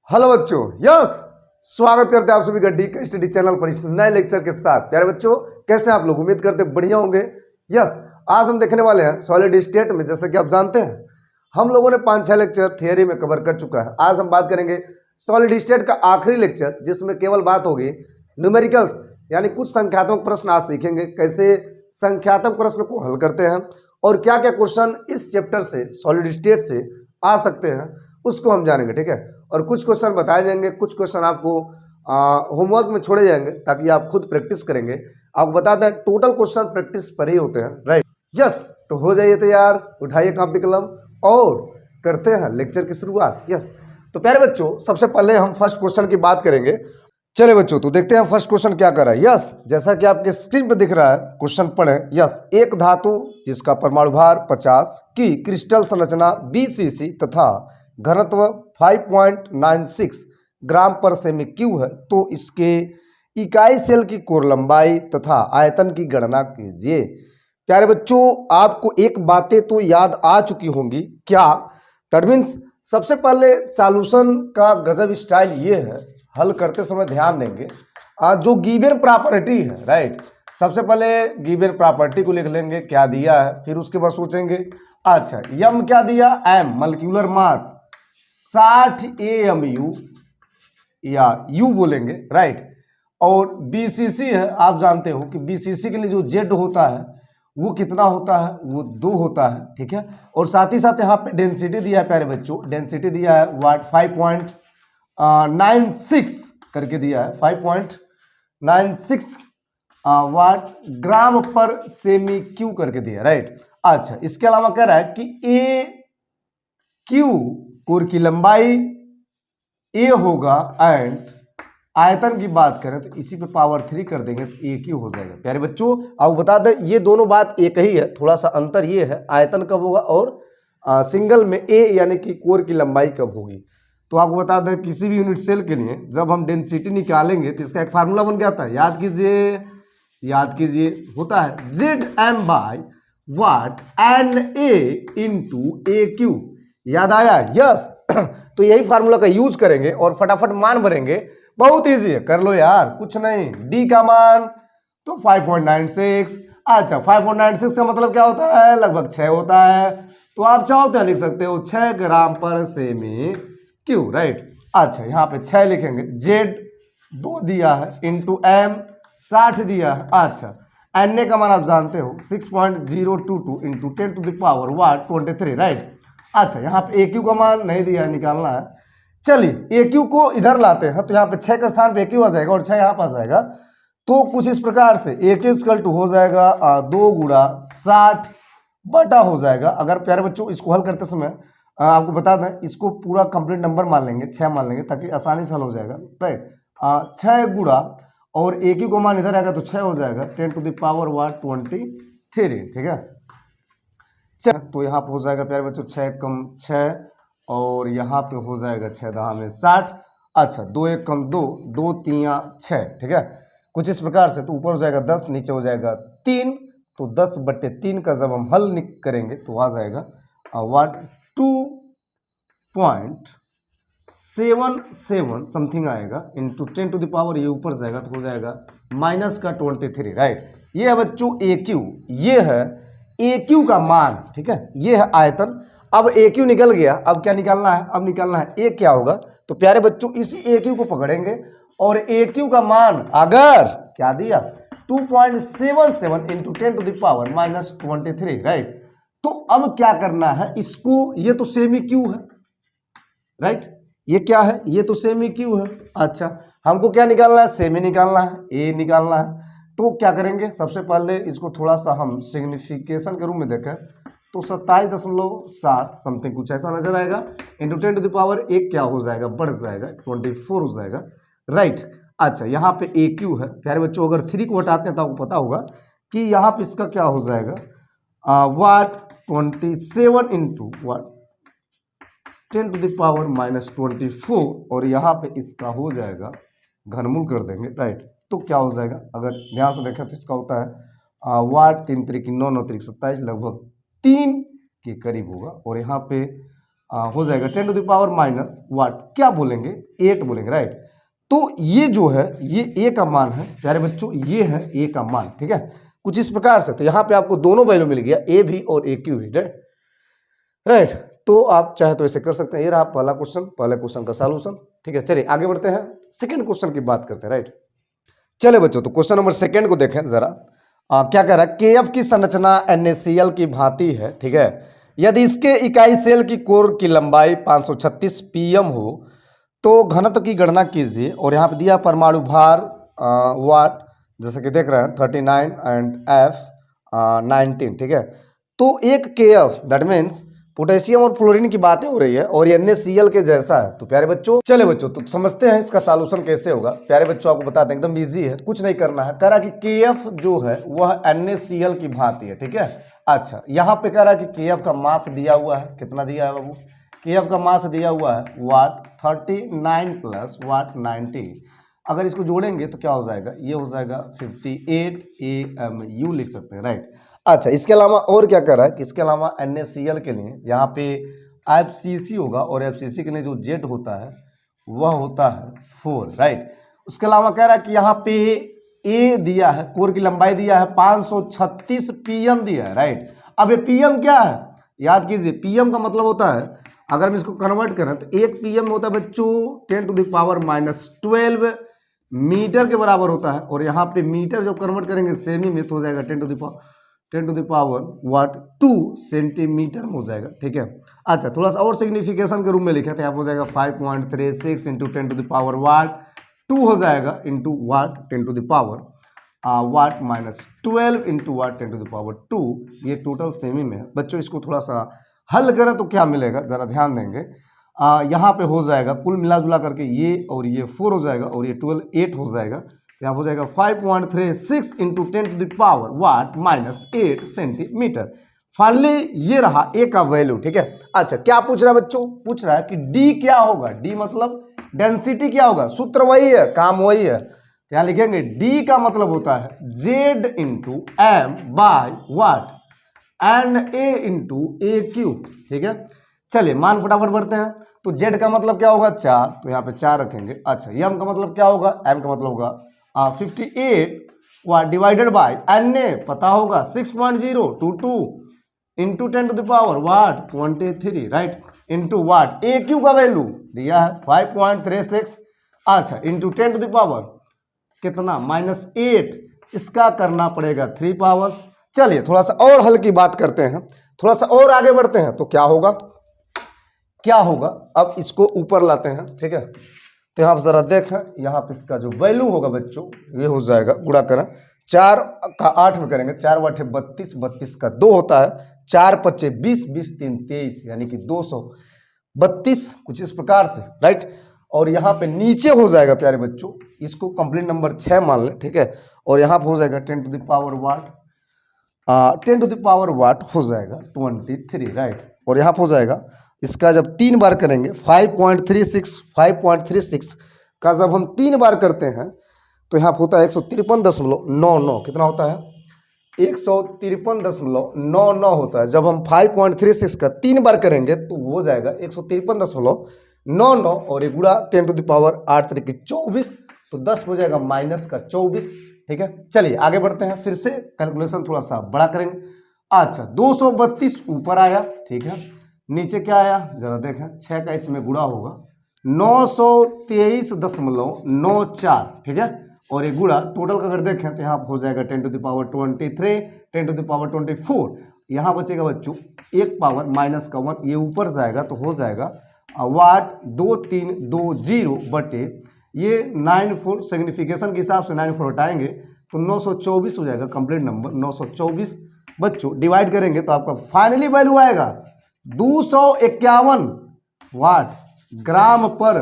Hello बच्चों, yes स्वागत करते हैं आप सभी का डी के स्टडी चैनल पर इस नए लेक्चर के साथ। प्यारे बच्चों, कैसे आप लोग? उम्मीद करते बढ़िया होंगे। यस, आज हम देखने वाले हैं सॉलिड स्टेट में। जैसे कि आप जानते हैं, हम लोगों ने 5-6 लेक्चर थियरी में कवर कर चुका है। आज हम बात करेंगे सॉलिड स्टेट का आखिरी लेक्चर, जिसमें केवल बात होगी न्यूमेरिकल्स, यानी कुछ संख्यात्मक प्रश्न आज सीखेंगे, कैसे संख्यात्मक प्रश्न को हल करते हैं और क्या क्या क्वेश्चन इस चैप्टर से, सॉलिड स्टेट से आ सकते हैं, उसको हम जानेंगे। ठीक है, और कुछ क्वेश्चन बताए जाएंगे, कुछ क्वेश्चन आपको होमवर्क में छोड़े जाएंगे ताकि आप खुद प्रैक्टिस करेंगे। आपको बता दें, टोटल क्वेश्चन प्रैक्टिस पर ही होते हैं, राइट? यस, तो हो जाइए तैयार, उठाइए कॉपी कलम और करते हैं लेक्चर की शुरुआत। यस, तो प्यारे बच्चों, सबसे पहले हम फर्स्ट क्वेश्चन की बात करेंगे। चले बच्चों, तो देखते हैं फर्स्ट क्वेश्चन क्या कर रहा है। यस, जैसा कि आपके स्क्रीन पर दिख रहा है, क्वेश्चन पढ़ें। यस, एक धातु जिसका परमाणु भार 50 की क्रिस्टल संरचना BCC तथा घनत्व 5.96 ग्राम पर सेमी क्यू है, तो इसके इकाई सेल की कोर लंबाई तथा आयतन की गणना कीजिए। प्यारे बच्चों, आपको एक बातें तो याद आ चुकी होंगी। क्या? दैट मीन्स सबसे पहले सॉल्यूशन का गजब स्टाइल ये है, हल करते समय ध्यान देंगे जो गिवन प्रॉपर्टी है, राइट? सबसे पहले गिवन प्रॉपर्टी को लिख लेंगे, क्या दिया है, फिर उसके बाद सोचेंगे अच्छा यम क्या दिया, एम मॉलिक्यूलर मास 60 AMU या U बोलेंगे, राइट? और BCC है, आप जानते हो कि BCC के लिए जो Z होता है वो कितना होता है, वो 2 होता है। ठीक है, और साथ ही साथ यहाँ पे डेंसिटी दिया है प्यारे बच्चों, डेंसिटी दिया है वाट 5.96 करके दिया है, 5.96 वाट ग्राम पर सेमी क्यू करके दिया है, राइट? अच्छा, इसके अलावा कह रहा है कि AQ कोर की लंबाई A होगा एंड आयतन की बात करें तो इसी पे पावर 3 कर देंगे तो AQ हो जाएगा। प्यारे बच्चों, आपको बता दें ये दोनों बात एक ही है, थोड़ा सा अंतर ये है आयतन कब होगा और सिंगल में A यानी कि कोर की लंबाई कब होगी। तो आपको बता दें, किसी भी यूनिट सेल के लिए जब हम डेंसिटी निकालेंगे तो इसका एक फार्मूला बन जाता है, याद कीजिए, होता है Zm bye what NA into AQ। याद आया? यस। तो यही फार्मूला का यूज करेंगे और फटाफट मान भरेंगे। बहुत इजी है, कर लो यार, कुछ नहीं। D का मान तो 5.96। अच्छा, 5.96 का मतलब क्या होता है, लगभग 6 होता है। तो आप चाहो तो लिख सकते हो 6 ग्राम पर सेमी क्यू, राइट? अच्छा, यहाँ पे 6 लिखेंगे, Z 2 दिया है इंटू M 60 दिया है। अच्छा, Na का मान आप जानते हो 6.022 into 10 to the power what 23, right? अच्छा, यहाँ पे AQ का मान नहीं दिया, निकालना है। चलिए AQ को इधर लाते हैं, तो यहाँ पे 6 के स्थान पे AQ आ जाएगा और 6 यहाँ पास आएगा। तो कुछ इस प्रकार से AQ इक्वल टू हो जाएगा 2 गुणा 60 बटा हो जाएगा। अगर प्यारे बच्चों इसको हल करते समय आपको बता दें, इसको पूरा कंप्लीट नंबर मान लेंगे, 6 मान लेंगे ताकि आसानी से हल हो जाएगा, राइट? 6 गुणा और AQ को मान इधर आएगा तो 6 हो जाएगा 10 टू द पावर वाट 23। ठीक है, तो यहाँ पे हो जाएगा प्यारे बच्चों 6 कम 6 और यहाँ पे हो जाएगा 6 दहा में 60। अच्छा, 2 1 कम 2, 2 3 6। ठीक है, कुछ इस प्रकार से। तो ऊपर हो जाएगा 10, नीचे हो जाएगा 3। तो 10/3 का जब हम हल करेंगे तो आ जाएगा वाट 2.77 समथिंग आएगा इंटू 10 टू द पावर, ये ऊपर जाएगा तो हो जाएगा माइनस का 23, राइट? ये है बच्चों AQ, ये है AQ का मान। ठीक है, ये है आयतन। अब AQ निकल गया, अब क्या निकालना है, अब निकालना है A क्या होगा। तो प्यारे बच्चों, इसी AQ को पकड़ेंगे और AQ का मान अगर क्या दिया 2.77 into 10 to the power minus 23, right? तो अब क्या करना है इसको, ये तो सेमी क्यू है, राइट? ये क्या है, ये तो सेमी क्यू है। अच्छा, हमको क्या निकालना है, सेमी निकालना है, A निकालना है। तो क्या करेंगे, सबसे पहले इसको थोड़ा सा हम सिग्निफिकेशन के रूप में देखें तो 27.7 समथिंग कुछ ऐसा नजर आएगा इंटू 10 टू द पावर 1 क्या हो जाएगा, बढ़ जाएगा 24 हो जाएगा, राइट? अच्छा, यहाँ पे AQ है प्यारे बच्चों, अगर 3 को हटाते हैं तो आपको पता होगा कि यहाँ पे इसका क्या हो जाएगा what 27 into what 10 to the power minus 24 और यहाँ पे इसका हो जाएगा घनमूल कर देंगे, राइट? तो क्या हो जाएगा, अगर ध्यान से देखें तो इसका होता है वाट 3 3 9 9 3 27, लगभग 3 के करीब होगा। और यहाँ पे हो जाएगा 10 टू द पावर माइनस वाट, क्या बोलेंगे 8 बोलेंगे, राइट। तो ये जो है ये ए का मान है प्यारे बच्चों, ये है ए का मान, ठीक है, कुछ इस प्रकार से। तो यहाँ पे आपको दोनों वैल्यू मिल गया, ए भी और ए क्यू भी, राइट। तो आप चाहे तो ऐसे कर सकते हैं। ये रहा पहला क्वेश्चन, पहले क्वेश्चन का सॉल्यूशन, ठीक है। चलिए आगे बढ़ते हैं, सेकंड क्वेश्चन की बात करते हैं, राइट। चले बच्चों, तो क्वेश्चन नंबर सेकंड को देखें जरा। क्या कह रहा है, केएफ की संरचना NaCl की भांति है, ठीक है। यदि इसके इकाई सेल की कोर की लंबाई 536 pm हो तो घनत्व की गणना कीजिए। और यहाँ पे दिया परमाणु भार वाट, जैसे कि देख रहे हैं 39 एंड F 19, ठीक है। तो एक केएफ दैट मीन्स पोटेशियम और फ्लोरीन की बातें हो रही है और ये NaCl के जैसा है। तो प्यारे बच्चों, चले बच्चों, तो समझते हैं इसका सॉल्यूशन कैसे होगा। प्यारे बच्चों, आपको बताते हैं, एकदम इजी है, कुछ नहीं करना है। कह रहा कि KF जो है वह NaCl की भांति है, ठीक है। अच्छा, यहाँ पे कह रहा कि KF का मास दिया हुआ है, कितना दिया है बाबू, KF का मास दिया हुआ है वाट 39 प्लस वाट 90। अगर इसको जोड़ेंगे तो क्या हो जाएगा, ये हो जाएगा 58 AMU लिख सकते हैं, राइट। अच्छा, इसके अलावा और क्या कर रहा है कि इसके अलावा NaCl के लिए यहाँ पे FCC होगा और FCC के लिए जो Z होता है वह होता है 4, राइट। उसके अलावा कह रहा है कि यहाँ पे A दिया है, कोर की लंबाई दिया है 536 pm दिया है, राइट। अब ये pm क्या है, याद कीजिए, pm का मतलब होता है, अगर हम इसको कन्वर्ट करें तो 1 pm होता है बच्चों 10 to the power minus 12 metre के बराबर होता है। और यहाँ पे मीटर जब कन्वर्ट करेंगे सेमी में तो हो जाएगा 10 to the power what 2 centimetre में हो जाएगा, ठीक है। अच्छा, थोड़ा सा और सिग्निफिकेशन के रूप में लिखा तो यहाँ हो जाएगा 5.36 into 10 to the power what 2 हो जाएगा into what 10 to the power what minus 12 into what 10 to the power 2। ये टोटल सेमी में है बच्चों। इसको थोड़ा सा हल करें तो क्या मिलेगा, जरा ध्यान देंगे। यहाँ पे हो जाएगा कुल मिला जुला करके ये और ये 4 हो जाएगा और ये 12 8 हो जाएगा। यहाँ हो जाएगा 5.36 into 10 to the power what minus 8 centimetre. Finally ये रहा ए का वैल्यू, ठीक है। अच्छा, क्या पूछ रहा है बच्चों, पूछ रहा है कि डी क्या होगा, डी मतलब डेंसिटी क्या होगा, सूत्र वही है, काम वही है। यहाँ लिखेंगे डी का मतलब होता है Z into M by what and A into A cube, ठीक है। चलिए मान फटाफट बढ़ते हैं। तो जेड का मतलब क्या होगा 4, तो यहाँ पे 4 रखेंगे। अच्छा, एम का मतलब क्या होगा, एम का मतलब होगा 58 what divided by N A पता होगा 6.022 into 10 to the power what 23, right, into what A Q का वैल्यू दिया है 5.36, अच्छा, इंटू 10 टू द पावर कितना -8, इसका करना पड़ेगा 3 पावर। चलिए थोड़ा सा और हल की बात करते हैं, थोड़ा सा और आगे बढ़ते हैं। तो क्या होगा, क्या होगा, अब इसको ऊपर लाते हैं, ठीक है। तो यहाँ पर जरा देखें, यहाँ पे इसका जो वैल्यू होगा बच्चों ये हो जाएगा, गुणा करें 4 का 8 में करेंगे, 4 बटे 32, 32 का 2 होता है, 4 पच्चे 20, 20 3 23, यानी कि 232, कुछ इस प्रकार से, राइट। और यहाँ पे नीचे हो जाएगा प्यारे बच्चों, इसको कंप्लीट नंबर 6 मान लें, ठीक है। और यहाँ पे हो जाएगा 10 to the power what 10 to the power what हो जाएगा 23, राइट। और यहाँ पे हो जाएगा, इसका जब 3 बार करेंगे 5.36 का जब हम 3 बार करते हैं तो यहाँ होता है 153.99, कितना होता है 153.99 होता है। जब हम 5.36 का 3 बार करेंगे तो वो हो जाएगा 153.99 और ये गुणा 10 टू द पावर 8 तरीके 24, तो 10 हो जाएगा माइनस का 24, ठीक है। चलिए आगे बढ़ते हैं, फिर से कैलकुलेशन थोड़ा सा बड़ा करेंगे। अच्छा, 232 ऊपर आया, ठीक है, नीचे क्या आया जरा देखें, 6 का इसमें गुणा होगा 923.94, ठीक है। और ये गुणा टोटल का अगर देखें तो यहाँ हो जाएगा 10 to the power 23, 10 to the power 24, यहाँ बचेगा बच्चों 1 पावर माइनस का 1, ये ऊपर जाएगा तो हो जाएगा वाट 2320 बटे ये 94, सिग्निफिकेशन के हिसाब से 94 हटाएंगे तो 924 हो जाएगा, कंप्लीट नंबर 924 बच्चों। डिवाइड करेंगे तो आपका फाइनली वैल्यू आएगा 251 वाट ग्राम पर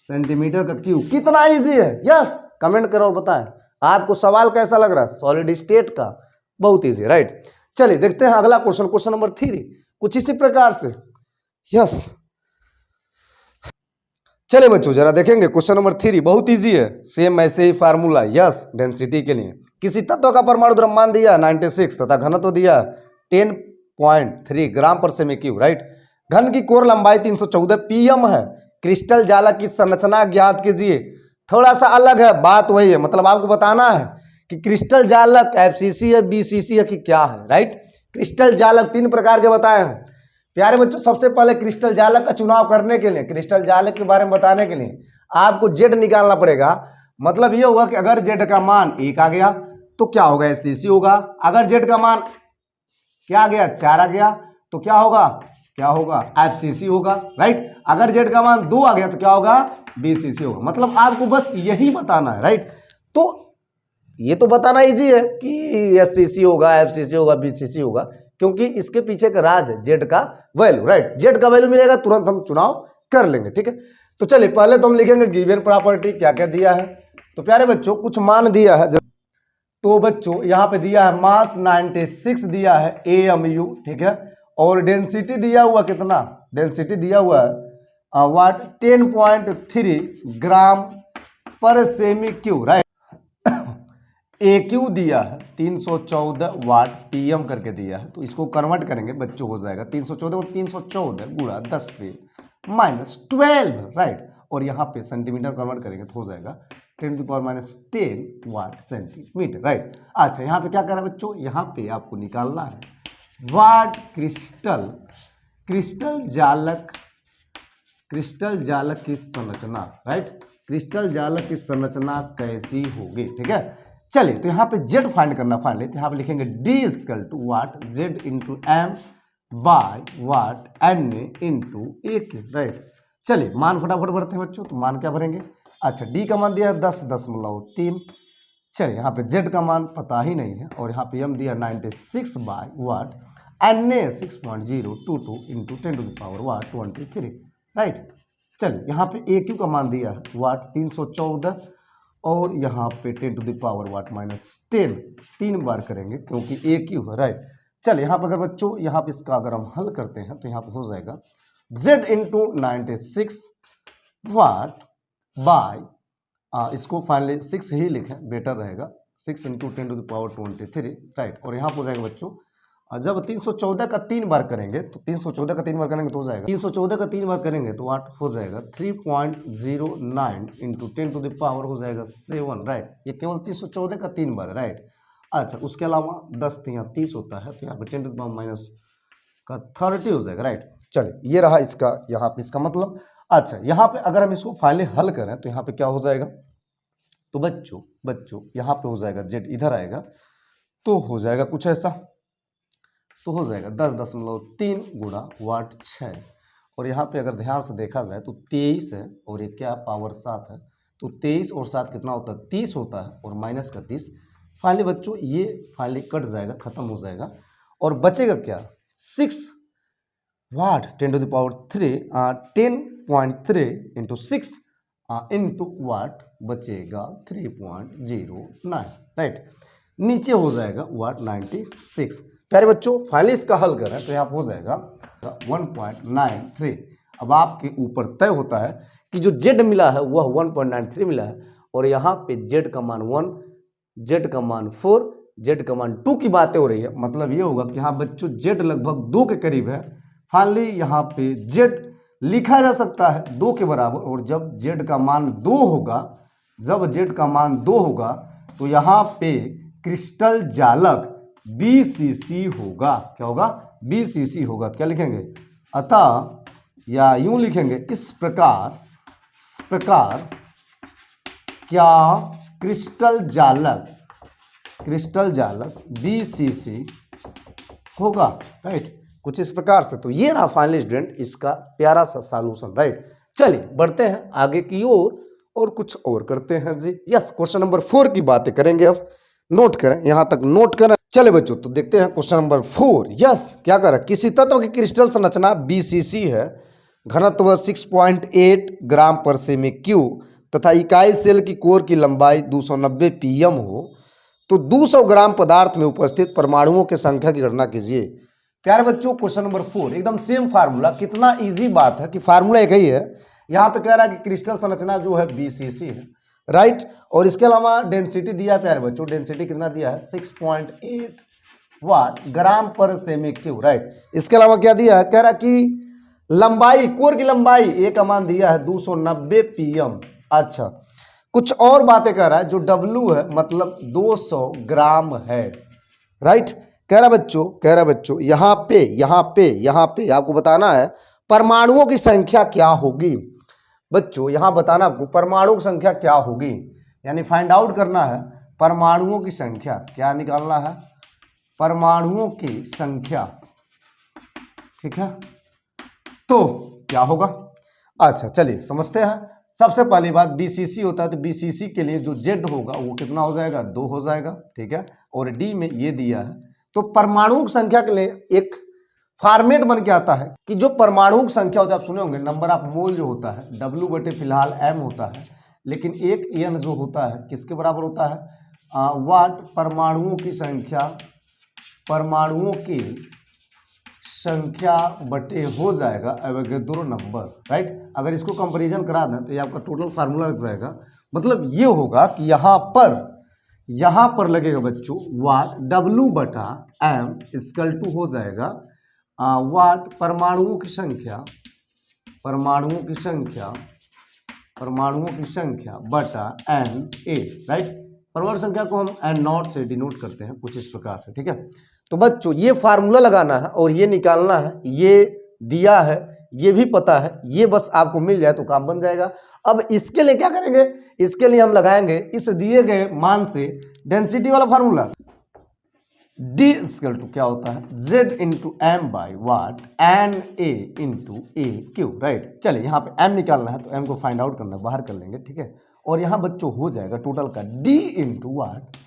सेंटीमीटर का क्यूब। कितना इजी है, यस, कमेंट करो और बताएं आपको सवाल कैसा लग रहा है, सॉलिड स्टेट का, बहुत इजी, राइट। चलिए देखते हैं अगला क्वेश्चन, क्वेश्चन नंबर 3, कुछ इसी प्रकार से, यस। चलिए बच्चों जरा देखेंगे क्वेश्चन नंबर 3, बहुत इजी है, सेम ऐसे ही फार्मूला, यस, डेंसिटी के लिए। किसी तत्व का परमाणु द्रव्यमान दिया 96 तथा घनत्व दिया 10.3 ग्राम पर सेमी क्यूब, राइट। घन की कोर लंबाई 314 पीएम है। क्रिस्टल जालक की संरचना ज्ञात कीजिए। थोड़ा सा अलग है, बात वही है, मतलब आपको बताना है कि क्रिस्टल जालक एफसीसी है, बीसीसी है कि क्या है, राइट। क्रिस्टल जालक 3 प्रकार के बताए हैं प्यारे बच्चों। सबसे पहले क्रिस्टल जालक का चुनाव करने के लिए, क्रिस्टल जालक के बारे में बताने के लिए आपको जेड निकालना पड़ेगा। मतलब ये होगा कि अगर जेड का मान 1 आ गया तो क्या होगा, एफसीसी होगा। अगर जेड का मान क्या आ गया, 4 आ गया तो क्या होगा, एफसीसी होगा, राइट। अगर जेड का मान 2 आ गया तो क्या होगा, बीसीसी होगा। मतलब आपको बस यही बताना है, राइट। तो ये तो बताना इजी है कि एससीसी होगा, एफसीसी होगा, बीसीसी होगा, क्योंकि इसके पीछे का राज है जेड का वैल्यू, राइट। जेड का वैल्यू मिलेगा तुरंत हम चुनाव कर लेंगे, ठीक है। तो चलिए पहले तो हम लिखेंगे गिवन प्रॉपर्टी क्या क्या दिया है। तो प्यारे बच्चों कुछ मान दिया है, तो बच्चों यहाँ पे दिया है मास 96 दिया है AMU, ठीक है। और डेंसिटी दिया हुआ कितना, डेंसिटी दिया हुआ है वाट 10.3 ग्राम पर सेमी क्यू, राइट। AQ दिया है 314 वाट PM करके दिया है। तो इसको कन्वर्ट करेंगे बच्चों, हो जाएगा 314 और 314 गुणा 10 पे -12, राइट। और यहाँ पे सेंटीमीटर कन्वर्ट करेंगे तो हो जाएगा 10⁻10 वाट सेंटीमीटर, राइट। अच्छा यहाँ पे क्या करा बच्चों, यहाँ पे आपको निकालना है वाट क्रिस्टल जालक की संरचना, राइट। क्रिस्टल जालक की संरचना कैसी होगी, ठीक है। चलिए तो यहाँ पे जेड फाइंड करना, फाइनली तो यहाँ पे लिखेंगे D = what Z into M by what NA into AK, right. चलिए मान फटाफट भरते हैं बच्चों। तो मान क्या भरेंगे, अच्छा D का मान दिया है 10.3। चलिए यहाँ पे Z का मान पता ही नहीं है, और यहाँ पे M दिया 96 by what NA 6.022 into 10⁻³ what 23, right. चलिए यहाँ पे AQ का मान दिया है वाट 314 और यहाँ पे 10⁻³ वाट -10, 3 बार करेंगे क्योंकि AQ है, राइट। चलिए यहाँ पर अगर बच्चों यहाँ पे इसका अगर हम हल करते हैं तो यहाँ पे हो जाएगा Z इंटू 96 वाट बाय इसको फाइनली 6 ही लिखें बेटर रहेगा, 6 इंटू 10⁻23, राइट। और यहाँ पर हो जाएगा बच्चों जब 314 का 3 बार करेंगे तो 314 का 3 बार करेंगे तो हो जाएगा 314 का 3 बार करेंगे तो वाट हो जाएगा 3.09 इंटू 10⁻³ हो जाएगा 7, राइट। ये केवल 314 का 3 बार, राइट। अच्छा उसके अलावा 10 यहाँ 30 होता है तो यहाँ पे 10⁻³ का 30 हो जाएगा, राइट। चलिए ये रहा इसका यहाँ पे इसका मतलब। अच्छा यहाँ पे अगर हम इसको फाइनली हल करें तो यहाँ पे क्या हो जाएगा, तो बच्चों यहाँ पे हो जाएगा जेड इधर आएगा तो हो जाएगा कुछ ऐसा, तो हो जाएगा 10.3 गुणा वाट 6। और यहाँ पे अगर ध्यान से देखा जाए तो 23 है और ये क्या पावर 7 है, तो 23 और 7 कितना होता है, 30 होता है, और माइनस का 30। फाइनली बच्चों ये फाइनली कट जाएगा, खत्म हो जाएगा, और बचेगा क्या 6 वाट 10⁻³ 10.3 इंटू 6 इंटू वाट बचेगा 3.09, राइट। नीचे हो जाएगा वाट 96। प्यारे बच्चों फाइनली इसका हल करें तो यहाँ हो जाएगा 1.93। अब आपके ऊपर तय होता है कि जो जेड मिला है वह 1.93 मिला है, और यहाँ पे जेड का मान 1, जेड का मान 4, जेड का मान 2 की बातें हो रही है। मतलब ये होगा कि हाँ बच्चों जेड लगभग 2 के करीब है। फाइनली यहाँ पे जेड लिखा जा सकता है 2 के बराबर, और जब जेड का मान 2 होगा, जब जेड का मान 2 होगा तो यहाँ पे क्रिस्टल जालक BCC होगा। क्या होगा, BCC होगा। क्या लिखेंगे, अतः या यूं लिखेंगे इस प्रकार क्या क्रिस्टल जालक BCC होगा, राइट। कुछ इस प्रकार से। तो ये रहा फाइनली स्टूडेंट इसका प्यारा सा सॉल्यूशन, राइट। चलिए बढ़ते हैं आगे की ओर और कुछ और करते हैं जी। यस क्वेश्चन नंबर 4 की बातें करेंगे। अब नोट करें, यहां तक नोट करें। चले बच्चों तो देखते हैं क्वेश्चन नंबर 4। यस क्या करें, किसी तत्व की क्रिस्टल संरचना BCC है, घनत्व 6.8 ग्राम पर सेमी क्यू तथा इकाई सेल की कोर की लंबाई 290 PM हो, तो 200 ग्राम पदार्थ में उपस्थित परमाणुओं की संख्या की गणना कीजिए। प्यारे बच्चों क्वेश्चन नंबर 4 एकदम सेम फार्मूला, कितना इजी बात है कि फार्मूला एक ही है। यहाँ पे कह रहा है कि क्रिस्टल संरचना जो है BCC है, राइट। और इसके अलावा डेंसिटी दिया है प्यारे बच्चों, डेंसिटी कितना दिया है 6.8 वाट ग्राम पर सेमी क्यूब, राइट। इसके अलावा क्या दिया है, कह रहा है कि लंबाई, कोर की लंबाई ए का मान दिया है 290 pm। अच्छा, कुछ और बातें कह रहा है, जो W है मतलब 200 ग्राम है, राइट। कह रहा बच्चों यहाँ पे आपको बताना है परमाणुओं की संख्या क्या होगी। बच्चों यहाँ बताना आपको परमाणु की संख्या क्या होगी, यानी फाइंड आउट करना है परमाणुओं की संख्या, क्या निकालना है, परमाणुओं की संख्या, ठीक है। तो क्या होगा, अच्छा चलिए समझते हैं। सबसे पहली बात बीसीसी होता है, तो बीसीसी के लिए जो जेड होगा वो कितना हो जाएगा, 2 हो जाएगा, ठीक है। और डी में ये दिया है, तो परमाणु की संख्या के लिए एक फॉर्मेट बन के आता है कि जो परमाणु की संख्या होता है, आप सुने होंगे नंबर ऑफ मोल जो होता है W बटे फिलहाल m होता है, लेकिन एक n जो होता है किसके बराबर होता है, वाट परमाणुओं की संख्या, परमाणुओं की संख्या बटे हो जाएगा एवोगैड्रो नंबर, राइट। अगर इसको कंपैरिजन करा दें तो ये आपका टोटल फार्मूला लग जाएगा। मतलब ये होगा कि यहाँ पर लगेगा बच्चों वाट W बटा m इक्वल टू हो जाएगा वाट परमाणुओं की संख्या, बटा Na, राइट। परमाणु संख्या को हम n0 से डिनोट करते हैं कुछ इस प्रकार से, ठीक है। तो बच्चों ये फार्मूला लगाना है और ये निकालना है, ये दिया है, ये भी पता है, ये बस आपको मिल जाए तो काम बन जाएगा। अब इसके लिए क्या करेंगे, इसके लिए हम लगाएंगे इस दिए गए मान से डेंसिटी वाला फार्मूला, D इक्वल टू क्या होता है, Z into M by what N A into A cube, right. चलिए यहाँ पे m निकालना है तो m को फाइंड आउट करना है, बाहर कर लेंगे, ठीक है। और यहाँ बच्चों हो जाएगा टोटल का D into what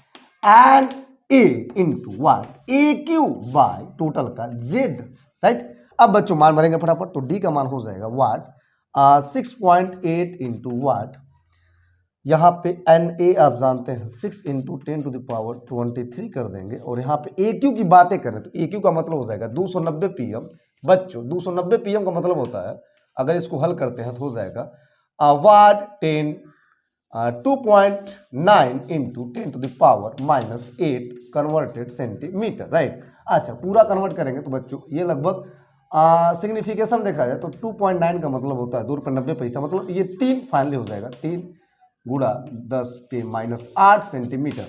N A into what A cube by total का Z, राइट। अब बच्चों मान भरेंगे फटाफट, तो D का मान हो जाएगा वाट 6.8 इंटू वाट, यहाँ पे Na आप जानते हैं 6 इंटू 10 टू द पावर 23 कर देंगे। और यहाँ पे AQ की बातें करें तो AQ का मतलब हो जाएगा 290 pm। बच्चों 290 pm का मतलब होता है, अगर इसको हल करते हैं तो हो जाएगा what 2.9 into 10 to the power -8 converted centimetre, right. अच्छा पूरा कन्वर्ट करेंगे तो बच्चों ये लगभग सिग्निफिकेशन देखा जाए तो 2.9 का मतलब होता है 2 रुपये 90 पैसा, मतलब ये 3 फाइनली हो जाएगा, 3 गुणा 10 पे -8 सेंटीमीटर।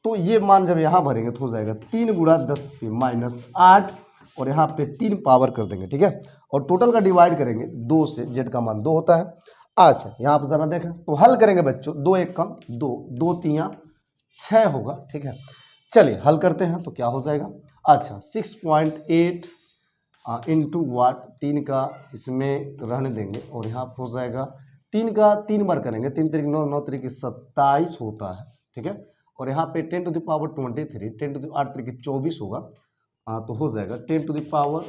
तो ये मान जब यहाँ भरेंगे तो हो जाएगा 3 गुणा 10 पे -8 और यहाँ पे 3 पावर कर देंगे, ठीक है। और टोटल का डिवाइड करेंगे 2 से, जेड का मान 2 होता है। अच्छा यहाँ पर जरा देखें तो हल करेंगे बच्चों, 2 एक कम 2, 2 3 6 होगा, ठीक है। चलिए हल करते हैं तो क्या हो जाएगा, अच्छा 6.8 इंटू वाट, 3 का इसमें रहने देंगे और यहाँ हो जाएगा 3 का 3 बार करेंगे, 3 3 9 9 3 27 होता है, ठीक है। और यहाँ पे 10 to the power 23, 10 to the 8 3 24 होगा, तो हो जाएगा 10 टू द पावर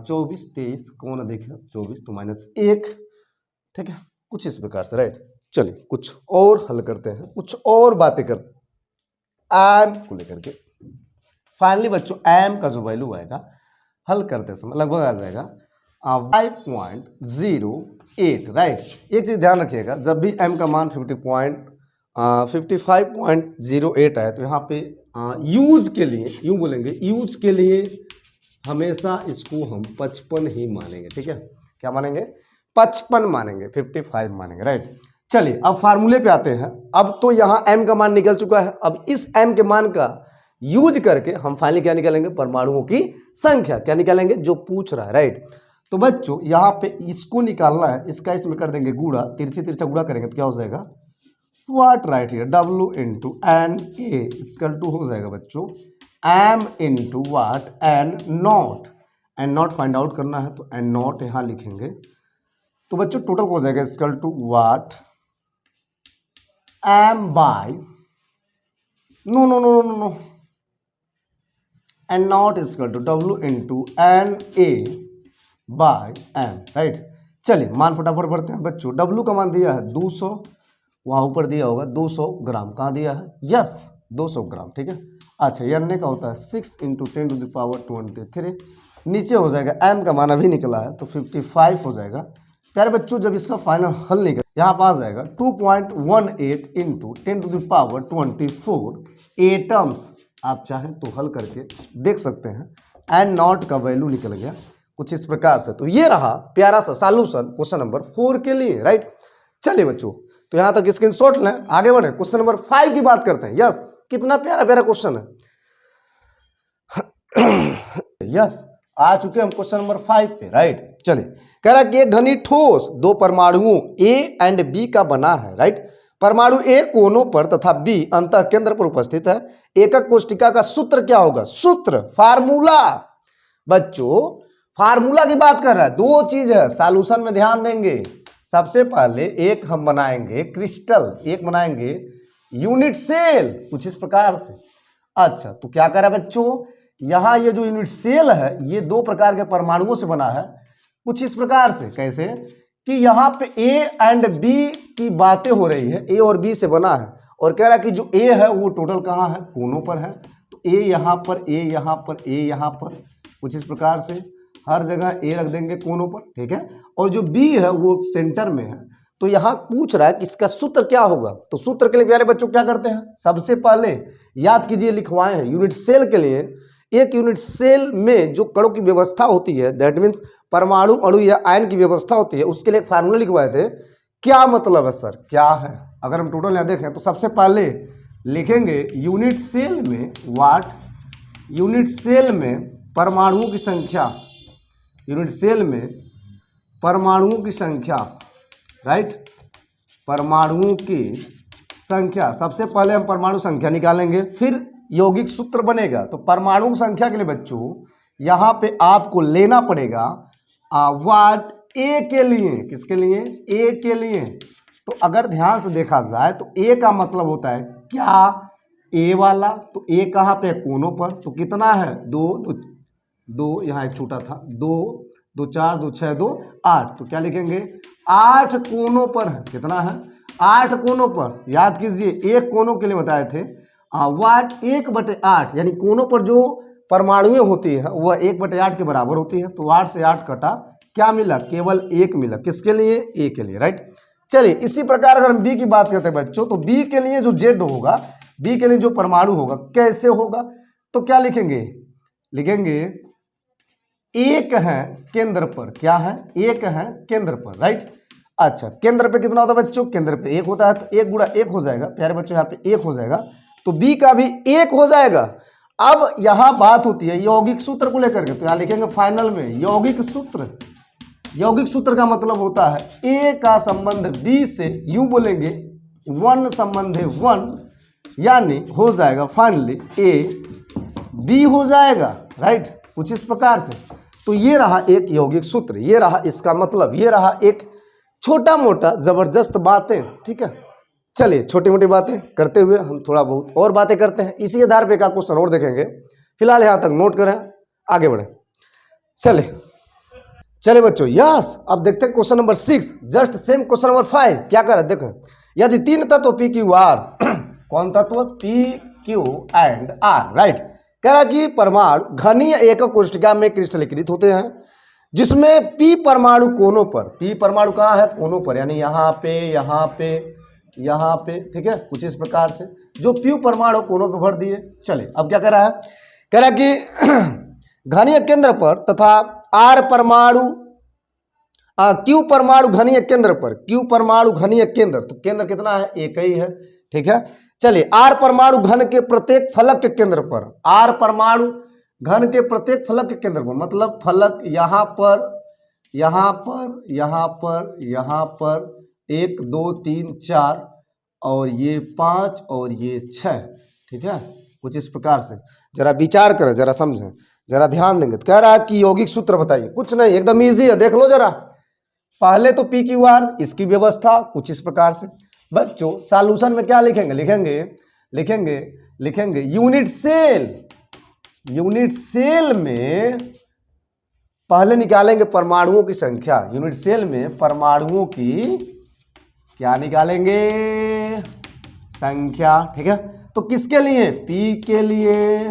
24, 23 कौन देखेगा 24 तो -1, ठीक है। कुछ इस प्रकार से, राइट। चलिए कुछ और हल करते हैं, कुछ और बातें करते एम को लेकर के। फाइनली बच्चों एम का जो वैल्यू आएगा हल करते समय लगभग आ जाएगा 5.08, राइट। एक चीज ध्यान रखिएगा, जब भी m का मान 55.08 आए तो यहाँ पे यूज के लिए यूं बोलेंगे, यूज के लिए हमेशा इसको हम 55 ही मानेंगे, ठीक है। क्या मानेंगे, 55 मानेंगे, 55 मानेंगे, राइट। चलिए अब फार्मूले पे आते हैं। अब तो यहाँ m का मान निकल चुका है, अब इस m के मान का यूज करके हम फाइनली क्या निकालेंगे, परमाणुओं की संख्या क्या निकालेंगे जो पूछ रहा है, राइट। तो बच्चों यहाँ पे इसको निकालना है, इसका इसमें कर देंगे गुणा, तिरछे तिरछा गुणा करेंगे तो क्या हो जाएगा what, right here W into N A equal to हो जाएगा बच्चों m into what N naught find out करना है तो एन नॉट यहाँ लिखेंगे। तो बच्चों टोटल हो जाएगा equal to what m by no N naught equal to W into N A by m, right. चलिए मान फटाफट भरते हैं बच्चों। W का मान दिया है 200, वहां ऊपर दिया होगा 200 ग्राम, कहाँ दिया है, यस 200 ग्राम, ठीक है। अच्छा n का होता है 6 इंटू 10 टू द पावर 23, नीचे हो जाएगा m का मान अभी निकला है तो 55 हो जाएगा। प्यारे बच्चों जब इसका फाइनल हल निकल यहाँ पर आ जाएगा 2.18 into 10 to the power 24 atoms. आप चाहें तो हल करके देख सकते हैं, एन नॉट का वैल्यू निकल गया कुछ इस प्रकार से। तो ये रहा प्यारा सा सॉल्यूशन क्वेश्चन नंबर 4 के लिए, राइट। चलिए बच्चों, तो यहां तक स्क्रीनशॉट लें, आगे बढ़े, क्वेश्चन नंबर 5 की बात करते हैं। यस, कितना प्यारा प्यारा क्वेश्चन है। यस, आ चुके हम क्वेश्चन नंबर 5 पे, राइट। चलिए, कह रहा है कि एक घनी ठोस दो परमाणुओं ए एंड बी का बना है, राइट। परमाणु ए कोनों पर तथा बी अंतः केंद्र पर उपस्थित है। एकक कोष्टिका का सूत्र क्या होगा? सूत्र, फार्मूला। बच्चों, फार्मूला की बात कर रहा है। दो चीज है, सॉल्यूशन में ध्यान देंगे। सबसे पहले एक हम बनाएंगे क्रिस्टल, एक बनाएंगे यूनिट सेल, कुछ इस प्रकार से। अच्छा, तो क्या कर रहा है बच्चों, यहां ये जो यूनिट सेल है ये दो प्रकार के परमाणुओं से बना है, कुछ इस प्रकार से। कैसे कि यहां पे ए एंड बी की बातें हो रही है, ए और बी से बना है, और कह रहा है कि जो ए है वो टोटल कहां है? कोनों पर है। तो ए यहां पर, ए यहां पर, ए यहां पर, कुछ इस प्रकार से हर जगह ए रख देंगे कोनों पर, ठीक है। और जो बी है वो सेंटर में है। तो यहां पूछ रहा है कि इसका सूत्र क्या होगा। तो सूत्र के लिए प्यारे बच्चों क्या करते हैं? सबसे पहले याद कीजिए, लिखवाए हैं यूनिट सेल के लिए। एक यूनिट सेल में जो कणों की व्यवस्था होती है, दैट मीन्स परमाणु, अणु या आयन की व्यवस्था होती है, उसके लिए एक फार्मूला लिखवाए थे। क्या मतलब है सर, क्या है? अगर हम टोटल यहां देखें तो सबसे पहले लिखेंगे यूनिट सेल में वाट, यूनिट सेल में परमाणुओं की संख्या, यूनिट सेल में परमाणुओं की संख्या, राइट, परमाणुओं की संख्या। सबसे पहले हम परमाणु संख्या निकालेंगे, फिर यौगिक सूत्र बनेगा। तो परमाणु संख्या के लिए बच्चों यहां पे आपको लेना पड़ेगा वाट ए के लिए। किसके लिए? ए के लिए। तो अगर ध्यान से देखा जाए तो ए का मतलब होता है क्या? ए वाला। तो ए कहां पे? कोनों पर। तो कितना है? दो, यहाँ एक छोटा था, 2 2 4 2 6 2 8। तो क्या लिखेंगे? 8 कोनों पर है। कितना है? 8 कोनों पर। याद कीजिए, एक कोनों के लिए बताए थे वाट 1/8, यानी कोनों पर जो परमाणुएं होती है वह 1/8 के बराबर होती है। तो 8 से 8 कटा, क्या मिला? केवल 1 मिला। किसके लिए? ए के लिए, राइट। चलिए, इसी प्रकार अगर हम बी की बात करते हैं बच्चों, तो बी के लिए जो जेड होगा, बी के लिए जो परमाणु होगा, कैसे होगा? तो क्या लिखेंगे? लिखेंगे एक है केंद्र पर। क्या है? एक है केंद्र पर, राइट। अच्छा, केंद्र पे कितना होता है बच्चों? केंद्र पे 1 होता है, तो 1 × 1 हो जाएगा प्यारे बच्चों, यहाँ पे 1 हो जाएगा। तो बी का भी 1 हो जाएगा। अब यहां बात होती है यौगिक सूत्र को लेकर के, तो यहां लिखेंगे फाइनल में यौगिक सूत्र। यौगिक सूत्र का मतलब होता है ए का संबंध बी से, यूं बोलेंगे 1 संबंध 1, यानी हो जाएगा फाइनली ए बी हो जाएगा, राइट, कुछ इस प्रकार से। तो ये रहा एक यौगिक सूत्र, ये रहा इसका मतलब, ये रहा एक छोटा मोटा जबरदस्त बातें, ठीक है। चलिए, छोटी मोटी बातें करते हुए हम थोड़ा बहुत और बातें करते हैं, इसी आधार पे का क्वेश्चन और देखेंगे। फिलहाल यहां तक नोट करें, आगे बढ़े। चलिए बच्चों, यस, अब देखते हैं question number 6, just same question number 5। क्या कर रहे हैं? देखो, यदि 3 तत्व पी क्यू आर, कौन तत्व? P Q and R, right. कह रहा कि परमाणु घनीय एकक कोष्ठिका में क्रिस्टलीकृत होते हैं, जिसमें पी परमाणु कोनों पर, पी परमाणु कहाँ है? कोनों पर, यानी यहाँ पे, यहाँ पे, यहाँ पे, ठीक है, कुछ इस प्रकार से जो पी परमाणु कोनों पे भर दिए। चलिए, अब क्या कह रहा है? कह रहा है कि घनीय केंद्र पर तथा आर परमाणु, क्यू परमाणु घनीय केंद्र पर, क्यू परमाणु घनीय केंद्र, तो केंद्र कितना है? एक ही है, ठीक है। चलिए, आर परमाणु घन के प्रत्येक फलक के केंद्र पर, आर परमाणु घन के प्रत्येक फलक के केंद्र पर, मतलब फलक यहाँ पर, यहाँ पर, यहाँ पर, यहाँ पर 1 2 3 4 और ये 5 और ये 6, ठीक है, कुछ इस प्रकार से। जरा विचार करें, जरा समझें, जरा ध्यान देंगे। तो कह रहा है कि यौगिक सूत्र बताइए। कुछ नहीं, एकदम इजी है, देख लो जरा। पहले तो पी क्यू आर, इसकी व्यवस्था कुछ इस प्रकार से। बच्चों, सॉल्यूशन में क्या लिखेंगे? लिखेंगे यूनिट सेल। यूनिट सेल में पहले निकालेंगे परमाणुओं की संख्या। यूनिट सेल में परमाणुओं की क्या निकालेंगे? संख्या, ठीक है। तो किसके लिए? पी के लिए,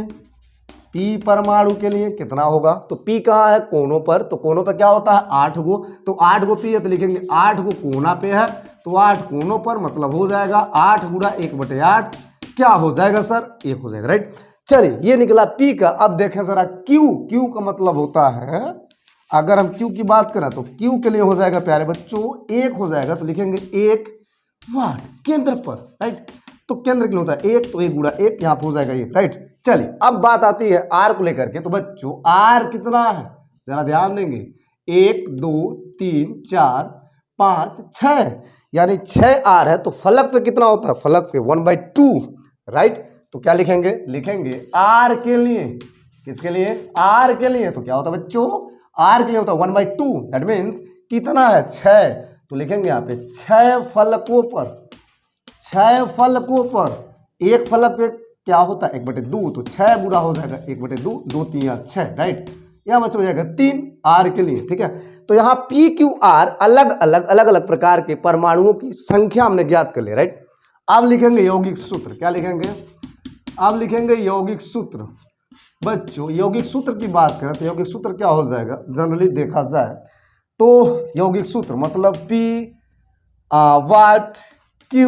पी परमाणु के लिए कितना होगा? तो पी कहाँ है? कोनों पर। तो कोनों पर क्या होता है? 8 गो। तो 8 गो पी है, तो लिखेंगे 8 गो कोना पे है, तो 8 कोनों पर, मतलब हो जाएगा 8 × 1/8, क्या हो जाएगा सर? 1 हो जाएगा, राइट। चलिए, ये निकला पी का। अब देखें जरा क्यू। क्यू का मतलब होता है अगर हम Q की बात करें तो Q के लिए हो जाएगा प्यारे बच्चों 1 हो जाएगा, तो लिखेंगे 1 वाट केंद्र पर, राइट। तो केंद्र के लिए होता है 1, तो 1 गुणा 1 यहाँ पे हो जाएगा 1, राइट। चलिए अब बात आती है R को लेकर के। तो बच्चों R कितना है जरा ध्यान देंगे, 1 2 3 4 5 6, यानी 6R है। तो फलक पे कितना होता है, फलक पे 1/2, राइट। तो क्या लिखेंगे, लिखेंगे R के लिए, किसके लिए, R के लिए। तो क्या होता है बच्चों, R के लिए होता है 1/2, दैट मीन्स कितना है 6। तो लिखेंगे यहाँ पे 6 फलकों पर, 6 फलकों पर, एक फलक पे क्या होता है 1/2, तो 6 गुणा हो जाएगा 1/2, 2 3 6, राइट। यहाँ बच्चों हो जाएगा 3 R के लिए, ठीक है। तो यहाँ P Q R अलग अलग प्रकार के परमाणुओं की संख्या हमने ज्ञात कर लिया, राइट। अब लिखेंगे यौगिक सूत्र, क्या लिखेंगे, अब लिखेंगे यौगिक सूत्र। बच्चों यौगिक सूत्र की बात करें तो यौगिक सूत्र क्या हो जाएगा, जनरली देखा जाए तो यौगिक सूत्र मतलब P वाट Q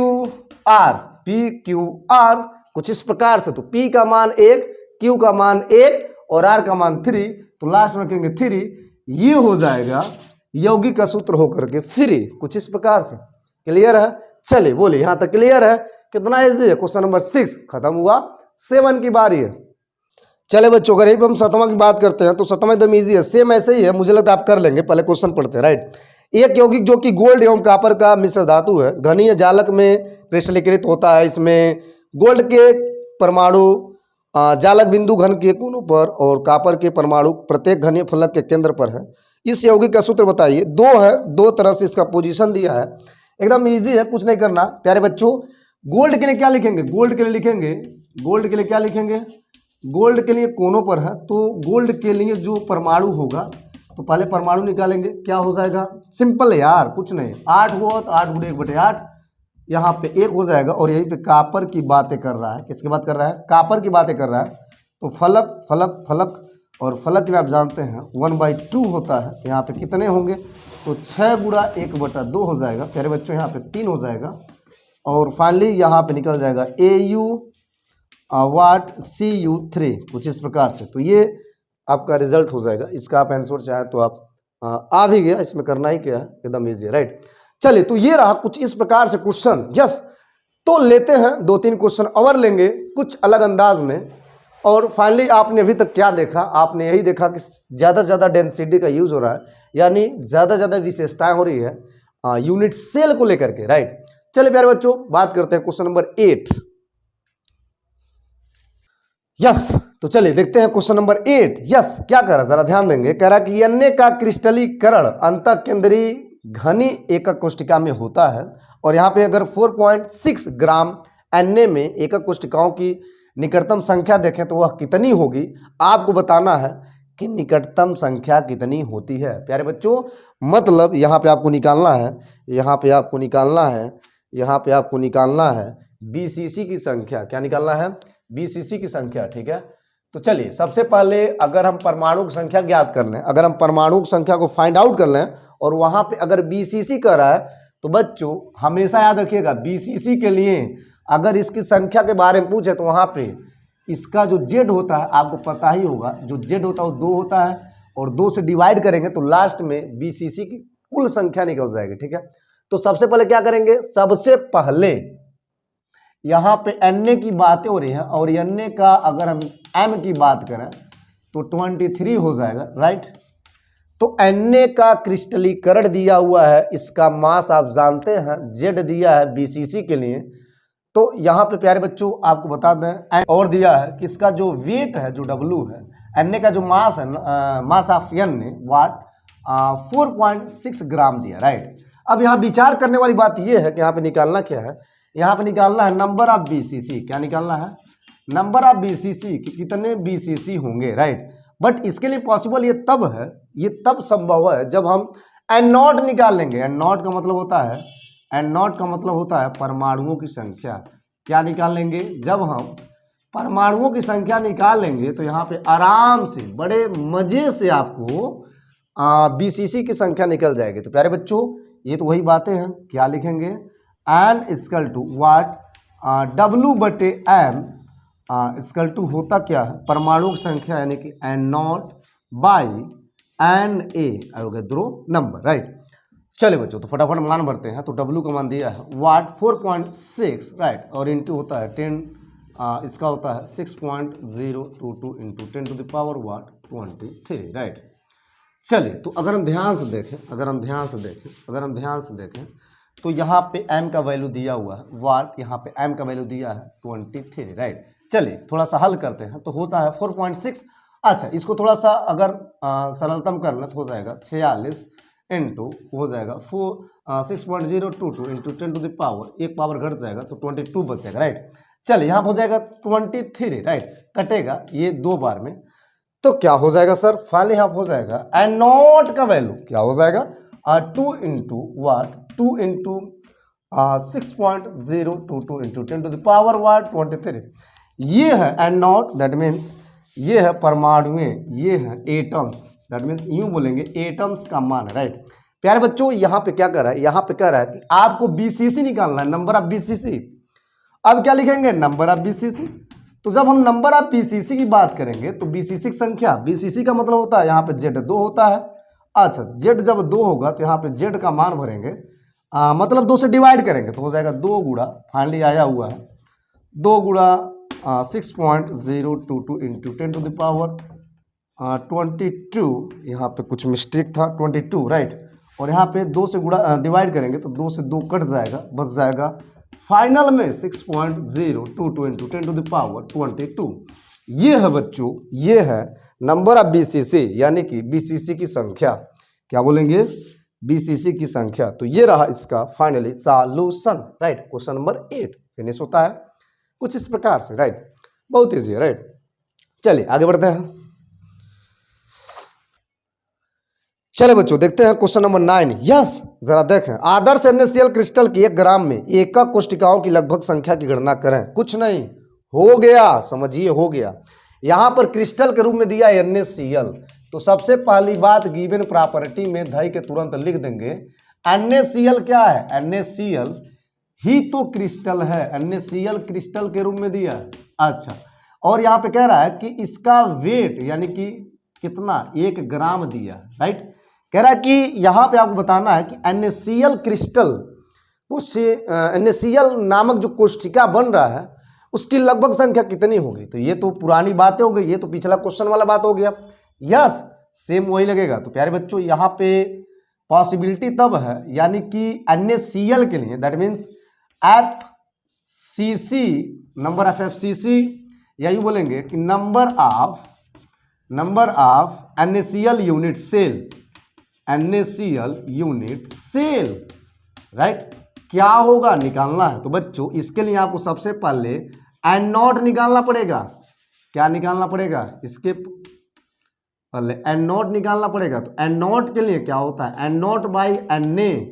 R, P Q R कुछ इस प्रकार से। तो P का मान 1, Q का मान 1 और R का मान 3, तो लास्ट में रखेंगे 3। ये हो जाएगा यौगिक का सूत्र होकर के फ्री, कुछ इस प्रकार से। क्लियर है, चलिए बोलिए यहाँ तक क्लियर है। कितना इजी है, क्वेश्चन नंबर 6 खत्म हुआ। 7 की बारी है। चले बच्चों अगर यही हम 7वां की बात करते हैं तो 7वां एकदम इजी है, सेम ऐसे ही है, मुझे लगता है आप कर लेंगे। पहले क्वेश्चन पढ़ते हैं, राइट। एक यौगिक जो कि गोल्ड एवं कॉपर का मिश्र धातु है, घनीय जालक में क्रिस्टलीकृत होता है। इसमें गोल्ड के परमाणु जालक बिंदु घन के कोनों पर और कॉपर के परमाणु प्रत्येक घनीय फलक के केंद्र पर है। इस यौगिक का सूत्र बताइए। 2 है, 2 तरह से इसका पोजीशन दिया है, एकदम इजी है, कुछ नहीं करना प्यारे बच्चों। गोल्ड के लिए क्या लिखेंगे, गोल्ड के लिए लिखेंगे, गोल्ड के लिए क्या लिखेंगे, गोल्ड के लिए कोनों पर है, तो गोल्ड के लिए जो परमाणु होगा तो पहले परमाणु निकालेंगे, क्या हो जाएगा, सिंपल है यार, कुछ नहीं। 8 हुआ तो 8 गुणे 1/8, यहाँ पे 1 हो जाएगा। और यहीं पे कॉपर की बातें कर रहा है, किसकी बात कर रहा है, कॉपर की बातें कर रहा है। तो फलक फलक फलक और फलक में आप जानते हैं 1/2 होता है, तो यहाँ पे कितने होंगे, तो 6 गुणा 1/2 हो जाएगा प्यारे बच्चों, यहाँ पे 3 हो जाएगा। और फाइनली यहाँ पे निकल जाएगा AU वाट CU3, कुछ इस प्रकार से। तो ये आपका रिजल्ट हो जाएगा। इसका आप आंसर चाहे तो आप आ भी गया, इसमें करना ही क्या है, एकदम इजी है, राइट। चलिए तो ये रहा कुछ इस प्रकार से क्वेश्चन। यस, तो लेते हैं 2-3 क्वेश्चन और लेंगे कुछ अलग अंदाज में। और फाइनली आपने अभी तक क्या देखा, आपने यही देखा कि ज़्यादा से ज़्यादा डेंसिटी का यूज हो रहा है, यानी ज़्यादा से ज़्यादा विशेषताएं हो रही है यूनिट सेल को लेकर के, राइट। चलिए प्यारे बच्चों बात करते हैं क्वेश्चन नंबर 8। यस, तो चलिए देखते हैं क्वेश्चन नंबर 8। यस, क्या कह रहा है जरा ध्यान देंगे। कह रहा कि Na का क्रिस्टलीकरण अंतः केंद्रीय घनी एकक कोशिका में होता है। और यहाँ पे अगर 4.6 ग्राम Na में एकक कोशिकाओं की निकटतम संख्या देखें तो वह कितनी होगी, आपको बताना है कि निकटतम संख्या कितनी होती है प्यारे बच्चों। मतलब यहाँ पे आपको निकालना है, यहाँ पे आपको निकालना है, यहाँ पे आपको निकालना है BCC की संख्या। क्या निकालना है, BCC की संख्या, ठीक है। तो चलिए सबसे पहले अगर हम परमाणु की संख्या ज्ञात कर लें, अगर हम परमाणु की संख्या को फाइंड आउट कर लें और वहां पे अगर BCC कर रहा है तो बच्चों हमेशा याद रखिएगा BCC के लिए अगर इसकी संख्या के बारे में पूछे तो वहां पे इसका जो Z होता है आपको पता ही होगा, जो Z होता है वो 2 होता है और 2 से डिवाइड करेंगे तो लास्ट में BCC की कुल संख्या निकल जाएगी, ठीक है। तो सबसे पहले क्या करेंगे, सबसे पहले यहाँ पे Na की बातें हो रही हैं और Na का अगर हम M की बात करें तो 23 हो जाएगा, राइट। तो Na का क्रिस्टलीकरण दिया हुआ है, इसका मास आप जानते हैं Z दिया है BCC के लिए। तो यहाँ पे प्यारे बच्चों आपको बता दें और दिया है कि इसका जो वेट है, जो W है, Na का जो मास है, मास ऑफ Na वाट 4.6 ग्राम दिया, राइट। अब यहाँ विचार करने वाली बात यह है कि यहाँ पे निकालना क्या है, यहाँ पे निकालना है नंबर ऑफ BCC। क्या निकालना है, नंबर ऑफ BCC कि कितने BCC होंगे, राइट। बट इसके लिए पॉसिबल ये तब है, ये तब संभव है जब हम N0 निकाल लेंगे। N0 का मतलब होता है, N0 का मतलब होता है परमाणुओं की संख्या। क्या निकाल लेंगे, जब हम परमाणुओं की संख्या निकाल लेंगे तो यहाँ पे आराम से बड़े मजे से आपको BCC की संख्या निकल जाएगी। तो प्यारे बच्चों ये तो वही बातें हैं, क्या लिखेंगे, N equal to what W/M equal to होता क्या है, परमाणु की संख्या यानी कि N0 बाई एन ए हो गए दो नंबर, राइट। चलिए बच्चों, तो फटाफट मान भरते हैं। तो W का मान दिया है वाट 4.6, राइट, और इंटू होता है 10, इसका होता है 6.022 into 10 to the power what 23, right. चलिए, तो अगर हम ध्यान से देखें तो यहाँ पे m का वैल्यू दिया हुआ है वाट, यहाँ पे m का वैल्यू दिया है 23, राइट। चलिए थोड़ा सा हल करते हैं। तो होता है 4.6। अच्छा, इसको थोड़ा सा अगर सरलतम करना तो हो जाएगा 46 इंटू हो जाएगा 6.022 इंटू 10 टू द पावर, एक पावर घट जाएगा तो 22 बच जाएगा, राइट। चलिए यहाँ हो जाएगा 23, राइट, कटेगा ये दो बार में, तो क्या हो जाएगा सर, फाइनली यहाँ हो जाएगा एन नॉट का वैल्यू क्या हो जाएगा 2 into what 2 into 6.022 into 10 to the power what 23। ये है एन नॉट, दैट मीन्स ये है परमाणुएं, ये है एटम्स, दैट मीन्स यूं बोलेंगे एटम्स का मान है, राइट। प्यारे बच्चों, यहाँ पे क्या कर रहा है, यहाँ पे कह रहा है कि आपको बीसीसी निकालना है, नंबर ऑफ बीसीसी। अब क्या लिखेंगे, नंबर ऑफ बीसीसी। तो जब हम नंबर ऑफ बीसीसी की बात करेंगे तो बीसीसी की संख्या, बीसीसी का मतलब होता है यहाँ पे जेड 2 होता है। अच्छा, जेड जब 2 होगा तो यहाँ पे जेड का मान भरेंगे, मतलब 2 से डिवाइड करेंगे तो हो जाएगा 2 गुणा, फाइनली आया हुआ है 2 गुणा 6.022 इंटू 10 टू द पावर 22, यहाँ पे कुछ मिस्टेक था 22, राइट। और यहाँ पे 2 से गुणा डिवाइड करेंगे तो 2 से 2 कट जाएगा, बच जाएगा फाइनल में 6.022 इंटू 10 टू द पावर 22। ये है बच्चों, ये है नंबर ऑफ बीसीसी, यानी कि बीसीसी की संख्या। क्या बोलेंगे, बीसीसी की संख्या। तो ये रहा इसका finally solution, right. Question number 8 finish होता है कुछ इस प्रकार से, राइट। बहुत ईजी है, राइट। चलिए आगे बढ़ते हैं। चले बच्चों, देखते हैं क्वेश्चन नंबर 9। यस, जरा देखें, आदर्श NaCl क्रिस्टल की 1 ग्राम में एकक कोशिकाओं की लगभग संख्या की गणना करें। कुछ नहीं, हो गया, समझिए हो गया। यहां पर क्रिस्टल के रूप में दिया NaCl, तो सबसे पहली बात गिवन प्रॉपर्टी में धई के तुरंत लिख देंगे NaCl क्या है, NaCl ही तो क्रिस्टल है, NaCl क्रिस्टल के रूप में दिया है। अच्छा, और यहाँ पे कह रहा है कि इसका वेट यानी कि कितना, 1 ग्राम दिया, राइट। कह रहा है कि यहाँ पे आपको बताना है कि NaCl क्रिस्टल NaCl नामक जो कोशिका बन रहा है उसकी लगभग संख्या कितनी होगी। तो ये तो पुरानी बातें हो गई, ये तो पिछला क्वेश्चन वाला बात हो गया। यस, सेम वही लगेगा। तो प्यारे बच्चों, यहाँ पे पॉसिबिलिटी तब है, यानी कि NaCl के लिए that means FCC, number of FCC, या यूं बोलेंगे कि number of NaCl unit cell, NaCl unit cell, right. क्या होगा, निकालना है। तो बच्चों इसके लिए आपको सबसे पहले एन नॉट निकालना पड़ेगा। क्या निकालना पड़ेगा, इसके पहले एन नॉट निकालना पड़ेगा। तो एन नॉट के लिए क्या होता है, एन नॉट बाई Na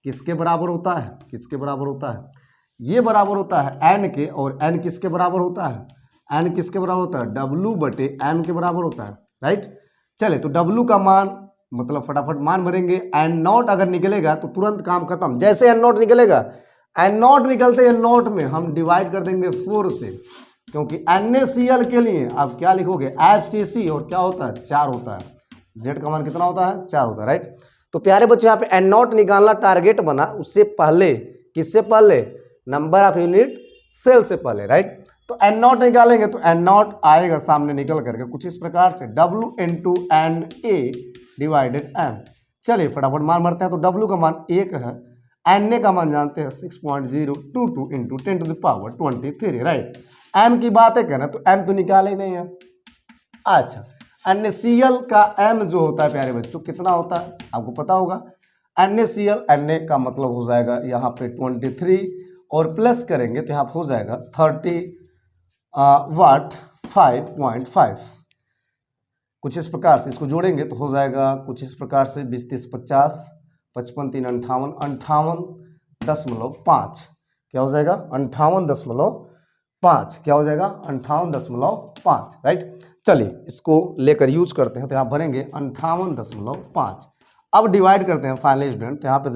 किसके बराबर होता है, किसके बराबर होता है, ये बराबर होता है एन के, और एन किसके बराबर होता है, एन किसके बराबर होता है, W बटे एम के बराबर होता है, राइट। चले, तो W का मान मतलब फटाफट मान भरेंगे। एन नॉट अगर निकलेगा तो तुरंत काम खत्म। जैसे एन नॉट निकलेगा, एन नॉट निकलते एन नॉट में हम डिवाइड कर देंगे 4 से, क्योंकि NaCl के लिए आप क्या लिखोगे, FCC, और क्या होता है 4 होता है, Z का मान कितना होता है 4 होता है, राइट। तो प्यारे बच्चों, यहाँ पे एन नॉट निकालना टारगेट बना, उससे पहले किससे पहले, नंबर ऑफ यूनिट सेल से पहले, राइट। तो एन नॉट निकालेंगे तो एन नॉट आएगा सामने निकल करके कुछ इस प्रकार से W into Na divided m। चलिए फटाफट मान भरते हैं। तो W का मान 1 है, Na का मान जानते हैं 6.022 into 10 to the power 23, right. m की बात है कहना, तो m तो निकाले ही नहीं है। अच्छा, NaCl का m जो होता है प्यारे बच्चों कितना होता है आपको पता होगा। NaCl, Na का मतलब हो जाएगा यहाँ पे 23, और प्लस करेंगे तो यहाँ हो जाएगा 30 वाट 5.5, कुछ इस प्रकार से इसको जोड़ेंगे तो हो जाएगा कुछ इस प्रकार से 20 30 50 55 3 58 58.5, क्या हो जाएगा 58.5, क्या हो जाएगा 58.5, राइट। चलिए इसको लेकर यूज करते हैं, तो यहाँ भरेंगे 58.5। अब डिवाइड करते हैं फाइनली स्टूडेंट, तो यहाँ पे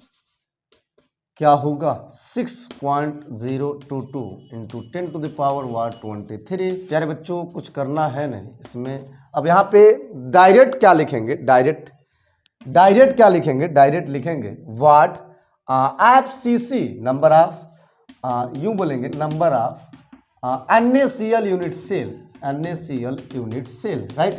क्या होगा 6.022 into 10 to the power what 23। प्यारे बच्चों कुछ करना है नहीं, इसमें अब यहाँ पे डायरेक्ट क्या लिखेंगे, डायरेक्ट क्या लिखेंगे, डायरेक्ट लिखेंगे व्हाट FCC नंबर ऑफ यूं बोलेंगे number of NaCl unit cell, NaCl unit cell, right.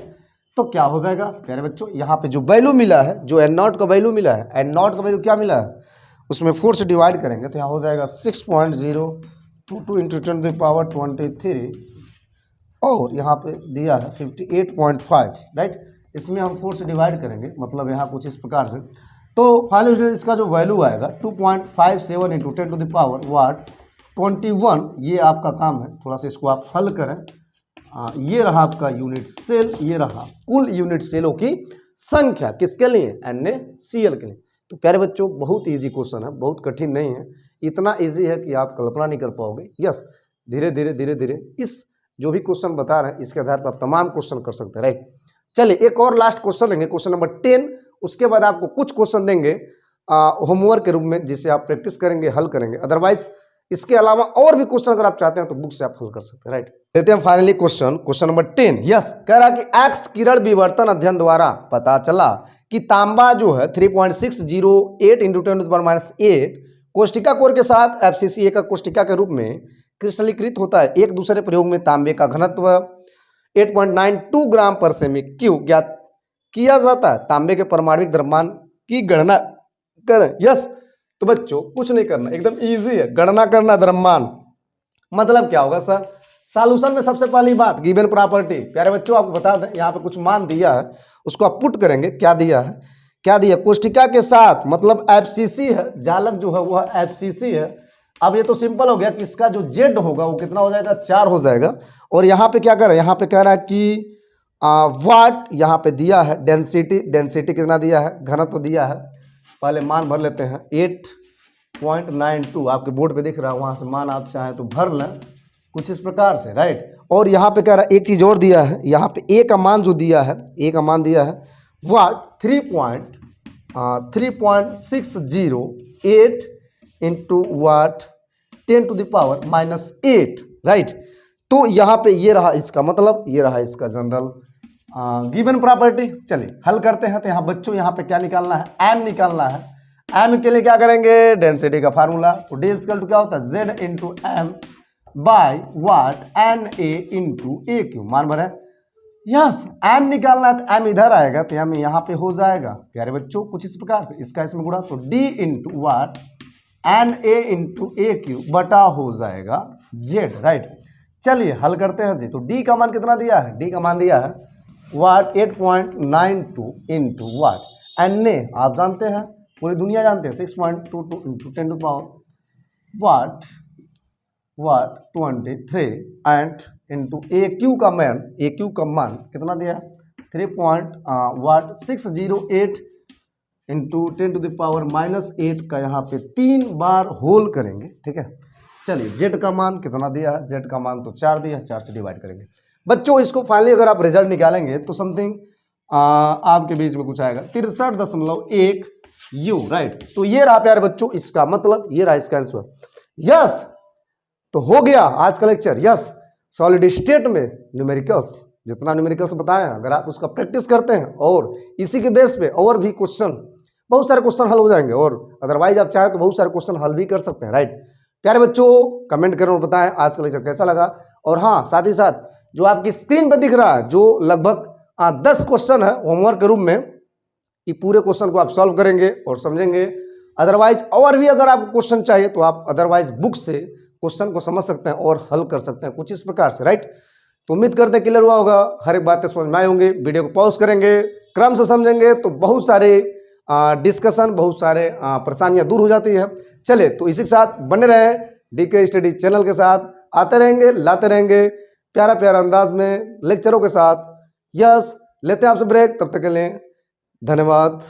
तो क्या हो जाएगा प्यारे बच्चों, यहाँ पे जो वैल्यू मिला है, जो N0 का वैल्यू मिला है, N0 का वैल्यू क्या मिला है, उसमें 4 से डिवाइड करेंगे तो यहाँ हो जाएगा 6.022 इंटू 10⁻23 और यहाँ पे दिया है 58.5, राइट। इसमें हम 4 से डिवाइड करेंगे, मतलब यहाँ कुछ इस प्रकार से। तो फाइनल इसका जो वैल्यू आएगा 2.57 इंटू 10⁻21, ये आपका काम है, थोड़ा सा इसको आप हल करें। ये रहा आपका यूनिट सेल, ये रहा कुल यूनिट सेलों की संख्या, किसके लिए, NaCl के लिए। तो प्यारे बच्चों बहुत इजी क्वेश्चन है, बहुत कठिन नहीं है, इतना इजी है कि आप कल्पना नहीं कर पाओगे। यस, धीरे धीरे इस जो भी क्वेश्चन बता रहे हैं इसके आधार पर आप तमाम क्वेश्चन कर सकते हैं, राइट। चलिए एक और लास्ट क्वेश्चन लेंगे, क्वेश्चन नंबर 10। उसके बाद आपको कुछ क्वेश्चन देंगे होमवर्क के रूप में, जिसे आप प्रैक्टिस करेंगे, हल करेंगे। अदरवाइज इसके अलावा और भी क्वेश्चन अगर आप चाहते हैं तो बुक से आप हल कर सकते हैं, राइट। लेते हैं फाइनली क्वेश्चन नंबर 10। यस, कह रहा कि एक्स किरण विवर्तन अध्ययन द्वारा पता चला कि तांबा जो है 3.608 इंटू 10⁻8 कोष्टिका कोर के साथ FCC का कोष्टिका के रूप में क्रिस्टलीकृत होता है। एक दूसरे प्रयोग में तांबे का घनत्व 8.92 ग्राम पर सेमी क्यूब ज्ञात किया जाता है। तांबे के परमाणुक द्रव्यमान की गणना करें। यस, तो बच्चों कुछ नहीं करना, एकदम इजी है, गणना करना द्रव्यमान। मतलब क्या होगा सर, सॉल्यूशन में सबसे पहली बात गिवन प्रॉपर्टी। प्यारे बच्चों आपको बता दें, यहाँ पे कुछ मान दिया है, उसको आप पुट करेंगे। क्या दिया है, क्या दिया, कोष्टिका के साथ, मतलब FCC है, जालक जो है वह FCC है। अब ये तो सिंपल हो गया कि इसका जो Z होगा वो कितना हो जाएगा, 4 हो जाएगा। और यहाँ पे क्या कर रहा है, यहाँ पे कह रहा है कि वाट यहाँ पे दिया है, डेंसिटी कितना दिया है, घनत्व दिया है। पहले मान भर लेते हैं, 8.92 आपके बोर्ड पे दिख रहा है, वहां से मान आप चाहें तो भर लें कुछ इस प्रकार से, राइट। और यहाँ पे कह रहा है एक चीज और दिया है, यहाँ पे ए का मान जो दिया है, ए का मान दिया है वाट 3.608 इंटू वाट 10⁻⁻8, राइट। तो यहाँ पे ये रहा इसका मतलब, ये रहा इसका जनरल गिवन प्रॉपर्टी। चलिए हल करते हैं। तो यहाँ बच्चों यहाँ पे क्या निकालना है, एम निकालना है। एम के लिए क्या करेंगे, डेंसिटी का फार्मूला। तो डी इक्वल टू क्या होता है, Z into M by what N A into A cube, मान भरे। यस, एम निकालना है तो एम इधर आएगा, तो एम यहाँ पे हो जाएगा प्यारे बच्चों कुछ इस प्रकार से, इसका इसमें गुणा, तो D into what N A into A cube बटा हो जाएगा जेड, राइट। चलिए हल करते हैं जी। तो डी का मान कितना दिया है, डी का मान दिया है वाट 8.92 इंटू वाट, एन ए आप जानते हैं, पूरी दुनिया जानते हैं, 6.22 इंटू 10⁻वाट 23 एंड इंटू ए क्यू का मान कितना दिया है 608 इंटू 10⁻⁻8 का यहाँ पे 3 बार होल करेंगे, ठीक है। चलिए जेड का मान कितना दिया है, जेड का मान तो 4 दिया है, 4 से डिवाइड करेंगे। बच्चों इसको फाइनली अगर आप रिजल्ट निकालेंगे तो समथिंग आपके बीच में कुछ आएगा 63.1 यू, राइट। तो ये रहा प्यारे बच्चों इसका मतलब, ये रहा इसका आंसर। यस, तो हो गया आज का लेक्चर। यस, सॉलिड स्टेट में न्यूमेरिकल्स, जितना न्यूमेरिकल्स बताए हैं, अगर आप उसका प्रैक्टिस करते हैं और इसी के बेस पे और भी क्वेश्चन, बहुत सारे क्वेश्चन हल हो जाएंगे। और अदरवाइज आप चाहे तो बहुत सारे क्वेश्चन हल भी कर सकते हैं, राइट। प्यारे बच्चों कमेंट करें और बताएं आज का लेक्चर कैसा लगा। और हाँ, साथ ही साथ जो आपकी स्क्रीन पर दिख रहा है, जो लगभग 10 क्वेश्चन है होमवर्क के रूप में, कि पूरे क्वेश्चन को आप सॉल्व करेंगे और समझेंगे। अदरवाइज और भी अगर आपको क्वेश्चन चाहिए तो आप अदरवाइज बुक से क्वेश्चन को समझ सकते हैं और हल कर सकते हैं कुछ इस प्रकार से, राइट। तो उम्मीद करते हैं क्लियर हुआ होगा, हर एक बातें समझ में आई होंगी। वीडियो को पॉज करेंगे, क्रम से समझेंगे तो बहुत सारे डिस्कशन, बहुत सारे परेशानियां दूर हो जाती है। चले तो इसी के साथ बने रहे डीके स्टडी चैनल के साथ, आते रहेंगे, लाते रहेंगे प्यारा प्यारा अंदाज में लेक्चरों के साथ। यस, लेते हैं आपसे ब्रेक, तब तक के लिए धन्यवाद।